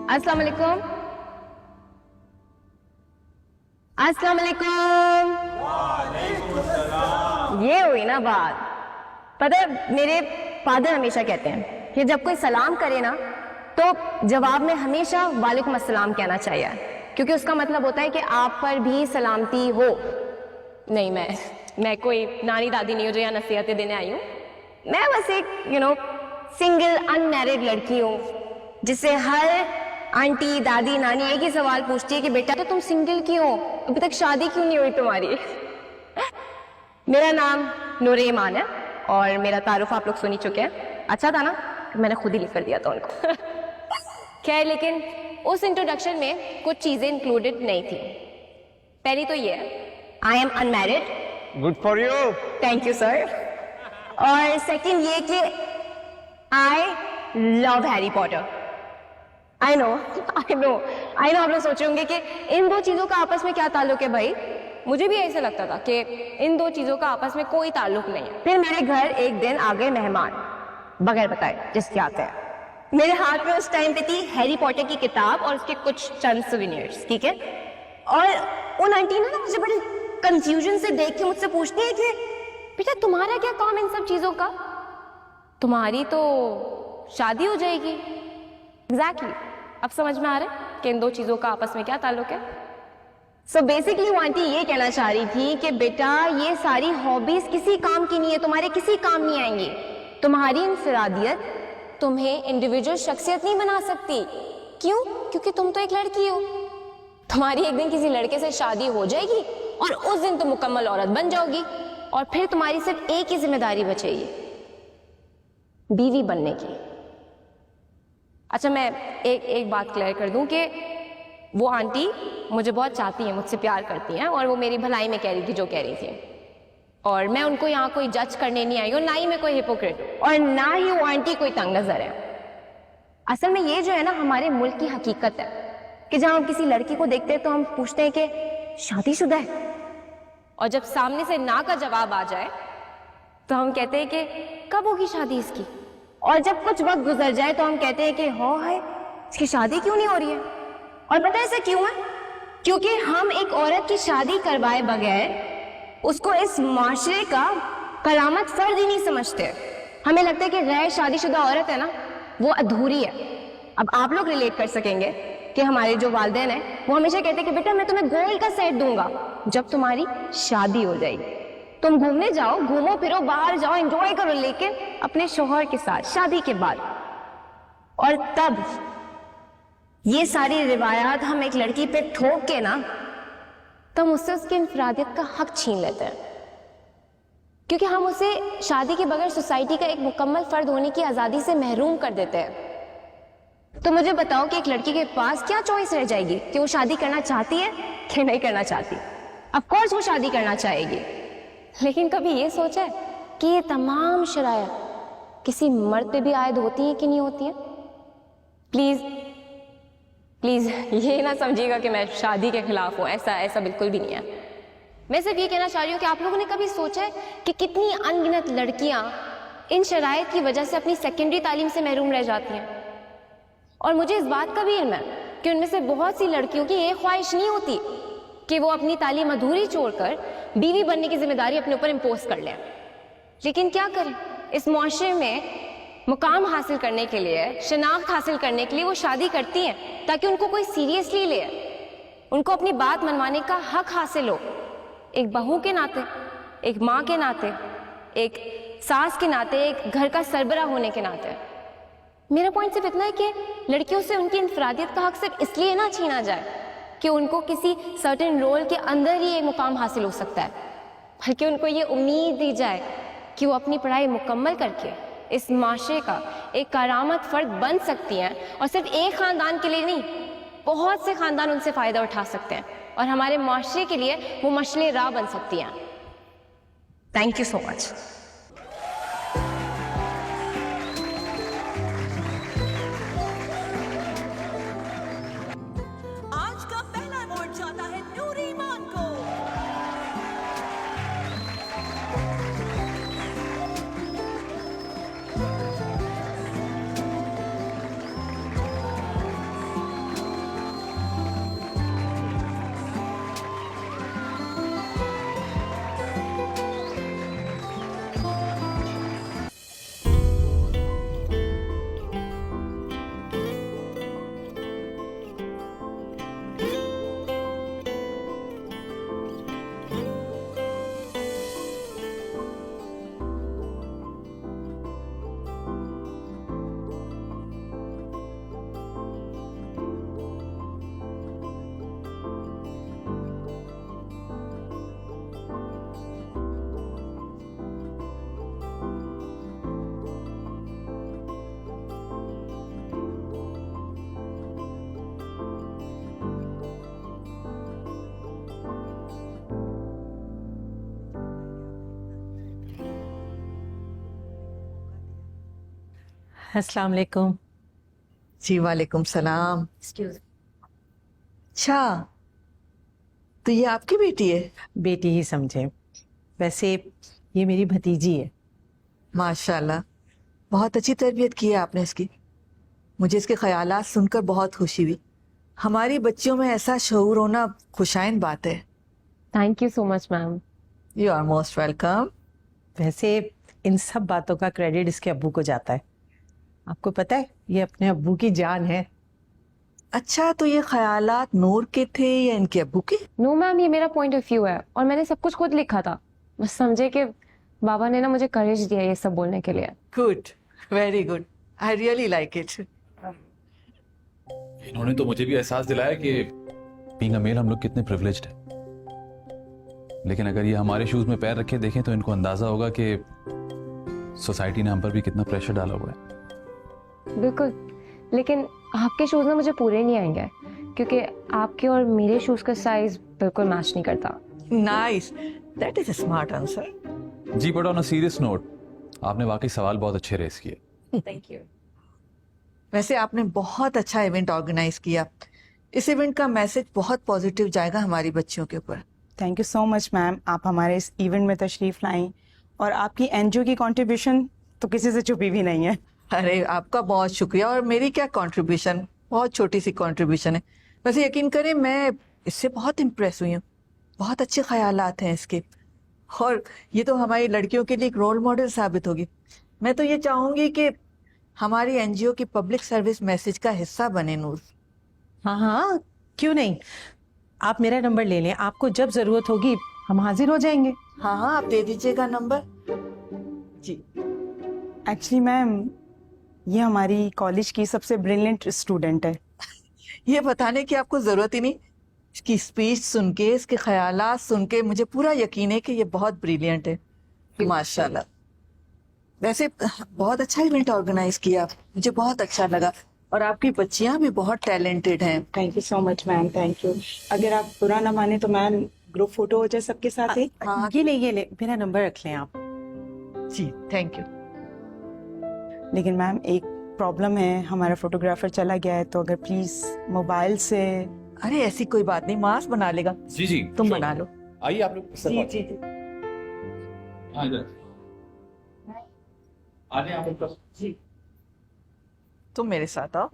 अस्सलाम वालेकुम। अस्सलाम वालेकुम। ये हुई ना बात। पता है मेरे फादर हमेशा कहते हैं कि जब कोई सलाम करे ना तो जवाब में हमेशा वालेकुम अस्सलाम कहना चाहिए, क्योंकि उसका मतलब होता है कि आप पर भी सलामती हो। नहीं, मैं कोई नानी दादी नहीं हूँ जो यहाँ नसीहतें देने आई हूँ। मैं बस एक सिंगल अनमैरिड लड़की हूँ जिससे हर आंटी दादी नानी एक ही सवाल पूछती है कि बेटा तो तुम सिंगल क्यों हो, अभी तक शादी क्यों नहीं हुई तुम्हारी। मेरा नाम नूरे ईमान है और मेरा तारुफ आप लोग सुन ही चुके हैं। अच्छा था ना, मैंने खुद ही लिख कर दिया था उनको। खैर, लेकिन उस इंट्रोडक्शन में कुछ चीजें इंक्लूडेड नहीं थी। पहली तो ये है, I am unmarried. Good for you. Thank you sir. और सेकंड ये कि I love Harry Potter. I know आप लोग सोच रहे होंगे कि इन दो चीजों का आपस में क्या ताल्लुक है भाई। मुझे भी ऐसा लगता था कि इन दो चीजों का आपस में कोई ताल्लुक नहीं है। फिर मेरे घर एक दिन आ गए मेहमान, बगैर बताए जिसके आते हैं। मेरे हाथ में उस टाइम पे थी हैरी पॉटर की किताब और उसके कुछ चंद सोवेनियर्स, ठीक है। और उन आंटी ने ना मुझे बड़े कंफ्यूजन से देख के मुझसे पूछती है कि बेटा तुम्हारा क्या काम इन सब चीजों का, तुम्हारी तो शादी हो जाएगी। एग्जैक्टली, अब समझ में आ रहा है कि इन दो चीजों का आपस में क्या ताल्लुक है। सो बेसिकली वो आंटी ये कहना चाह रही थी कि बेटा ये सारी हॉबीज किसी काम की नहीं है, तुम्हारे किसी काम नहीं आएंगी। तुम्हारी इंफरादियत तुम्हें इंडिविजुअल शख्सियत नहीं बना सकती। क्यों? क्योंकि तुम तो एक लड़की हो। तुम्हारी एक दिन किसी लड़के से शादी हो जाएगी और उस दिन तुम मुकम्मल औरत बन जाओगी और फिर तुम्हारी सिर्फ एक ही जिम्मेदारी बचेगी, बीवी बनने की। अच्छा, मैं एक बात क्लियर कर दूं कि वो आंटी मुझे बहुत चाहती हैं, मुझसे प्यार करती हैं और वो मेरी भलाई में कह रही थी जो कह रही थी। और मैं उनको यहाँ कोई जज करने नहीं आई हूँ, ना ही मैं कोई हिपोक्रेट और ना ही वो आंटी कोई तंग नजर है। असल में ये जो है ना हमारे मुल्क की हकीकत है कि जब हम किसी लड़की को देखते हैं तो हम पूछते हैं कि शादीशुदा है, और जब सामने से ना का जवाब आ जाए तो हम कहते हैं कि कब होगी शादी इसकी। और जब कुछ वक्त गुजर जाए तो हम कहते हैं कि हो है इसकी शादी क्यों नहीं हो रही है। और पता है ऐसा क्यों है? क्योंकि हम एक औरत की शादी करवाए बगैर उसको इस माशरे का करामत फर्द ही नहीं समझते। हमें लगता है कि गैर शादीशुदा औरत है ना वो अधूरी है। अब आप लोग रिलेट कर सकेंगे कि हमारे जो वालिदैन हैं वो हमेशा कहते हैं कि बेटा मैं तुम्हें गोल्ड का सेट दूंगा जब तुम्हारी शादी हो जाएगी। तुम घूमने जाओ, घूमो फिरो, बाहर जाओ, एंजॉय करो, लेकिन अपने शोहर के साथ शादी के बाद। और तब ये सारी रिवायात हम एक लड़की पे ठोक के ना तब उससे उसकी इंफरादियत का हक छीन लेते हैं, क्योंकि हम उसे शादी के बगैर सोसाइटी का एक मुकम्मल फर्द होने की आजादी से महरूम कर देते हैं। तो मुझे बताओ कि एक लड़की के पास क्या चॉइस रह जाएगी कि वो शादी करना चाहती है कि नहीं करना चाहती। ऑफ कोर्स वो शादी करना चाहेगी, लेकिन कभी ये सोचा है कि ये तमाम शराइत किसी मर्द पे भी आयद होती हैं कि नहीं होती हैं? प्लीज ये ना समझिएगा कि मैं शादी के खिलाफ हूँ, ऐसा बिल्कुल भी नहीं है। मैं सिर्फ ये कहना चाह रही हूँ कि आप लोगों ने कभी सोचा है कि कितनी अनगिनत लड़कियां इन शराइत की वजह से अपनी सेकेंडरी तालीम से महरूम रह जाती हैं। और मुझे इस बात का भी इल्म है कि उनमें से बहुत सी लड़कियों की ये ख्वाहिश नहीं होती कि वो अपनी तालीम अधूरी छोड़कर बीवी बनने की जिम्मेदारी अपने ऊपर इम्पोज कर लें। लेकिन क्या करें, इस मुआशरे में मुकाम हासिल करने के लिए, शनाख्त हासिल करने के लिए वो शादी करती हैं ताकि उनको कोई सीरियसली ले, उनको अपनी बात मनवाने का हक हासिल हो। एक बहू के नाते, एक माँ के नाते, एक सास के नाते, एक घर का सरबरा होने के नाते। मेरा पॉइंट सिर्फ इतना है कि लड़कियों से उनकी इंफरादियत का हक सिर्फ इसलिए ना छीना जाए कि उनको किसी सर्टेन रोल के अंदर ही एक मुकाम हासिल हो सकता है, बल्कि उनको ये उम्मीद दी जाए कि वो अपनी पढ़ाई मुकम्मल करके इस माशरे का एक करामत फर्द बन सकती हैं। और सिर्फ एक खानदान के लिए नहीं, बहुत से खानदान उनसे फ़ायदा उठा सकते हैं और हमारे माशरे के लिए वो मशले राह बन सकती हैं। Thank you so much. आज का पहला अवार्ड जाता है नूरे ईमान को। अस्सलाम वालेकुम। जी वालेकुम सलाम। एक्सक्यूज। अच्छा, तो ये आपकी बेटी है? बेटी ही समझे, वैसे ये मेरी भतीजी है। माशाल्लाह, बहुत अच्छी तरबियत की है आपने इसकी। मुझे इसके ख्यालात सुनकर बहुत खुशी हुई। हमारी बच्चियों में ऐसा शऊर होना खुशाइन बात है। Thank you so much ma'am. You are most welcome. वैसे इन सब बातों का क्रेडिट इसके अब्बू को जाता है। आपको पता है ये अपने अब्बू की जान है। अच्छा, तो ये ख्यालात नूर के थे या इनके अब्बू के? नो मैम, ये मेरा पॉइंट ऑफ व्यू है और मैंने सब कुछ खुद लिखा था। बस समझे कि बाबा ने ना मुझे करेज दिया ये सब बोलने के लिए। Good, very good, I really like it. इन्होंने तो मुझे भी एहसास दिलाया कि बीइंग अ मेल हम लोग कितने प्रिविलेज्ड हैं। लेकिन अगर ये हमारे शूज में पैर रखे देखें तो इनको अंदाजा होगा कि सोसाइटी ने हम पर भी कितना प्रेशर डाला हुआ है। बिल्कुल, लेकिन आपके शूज ना मुझे पूरे नहीं आएंगे क्योंकि आपके और मेरे शूज का साइज बिल्कुल मैच नहीं करता। Nice, that is a smart answer. जी, but on a serious note, आपने वाकई सवाल बहुत अच्छे रेस किए। Thank you. वैसे आपने बहुत अच्छा इवेंट ऑर्गेनाइज किया। इस इवेंट का मैसेज बहुत पॉजिटिव जाएगा हमारी बच्चियों के ऊपर। Thank you so much ma'am, आप हमारे इस इवेंट में तशरीफ लाई और आपकी एनजीओ की कंट्रीब्यूशन तो किसी से छुपी भी नहीं है। अरे आपका बहुत शुक्रिया, और मेरी क्या कंट्रीब्यूशन, बहुत छोटी सी कंट्रीब्यूशन है। वैसे यकीन करें मैं इससे बहुत इम्प्रेस हुई हूँ। बहुत अच्छे ख्यालात हैं इसके, और ये तो हमारी लड़कियों के लिए एक रोल मॉडल साबित होगी। मैं तो ये चाहूंगी कि हमारी एनजीओ की पब्लिक सर्विस मैसेज का हिस्सा बने नूर। हाँ हाँ, क्यों नहीं। आप मेरा नंबर ले लें, आपको जब जरूरत होगी हम हाजिर हो जाएंगे। हाँ हाँ, आप दे दीजिएगा नंबर। जी। एक्चुअली मैम, ये हमारी कॉलेज की सबसे ब्रिलियंट स्टूडेंट है। ये बताने की आपको जरूरत ही नहीं। इसकी स्पीच सुन के, इसके ख्यालात सुन के मुझे पूरा यकीन है कि ये बहुत ब्रिलियंट है। माशाल्लाह। वैसे बहुत अच्छा इवेंट ऑर्गेनाइज किया, मुझे बहुत अच्छा लगा। और आपकी बच्चियां भी बहुत टैलेंटेड हैं। Thank you so much ma'am, thank you. अगर आप बुरा ना माने तो मैम ग्रुप फोटो हो जाए सबके साथ ही। हाँ ये ले मेरा नंबर रख लें आप। जी, थैंक यू। लेकिन मैम एक प्रॉब्लम है, हमारा फोटोग्राफर चला गया है, तो अगर प्लीज मोबाइल से। अरे ऐसी कोई बात नहीं, मास बना लेगा। जी जी, तुम बना लो। आइए आप लोग। जी जी जी हाँ, इधर आ जाए आप लोग। जी, तुम मेरे साथ आओ।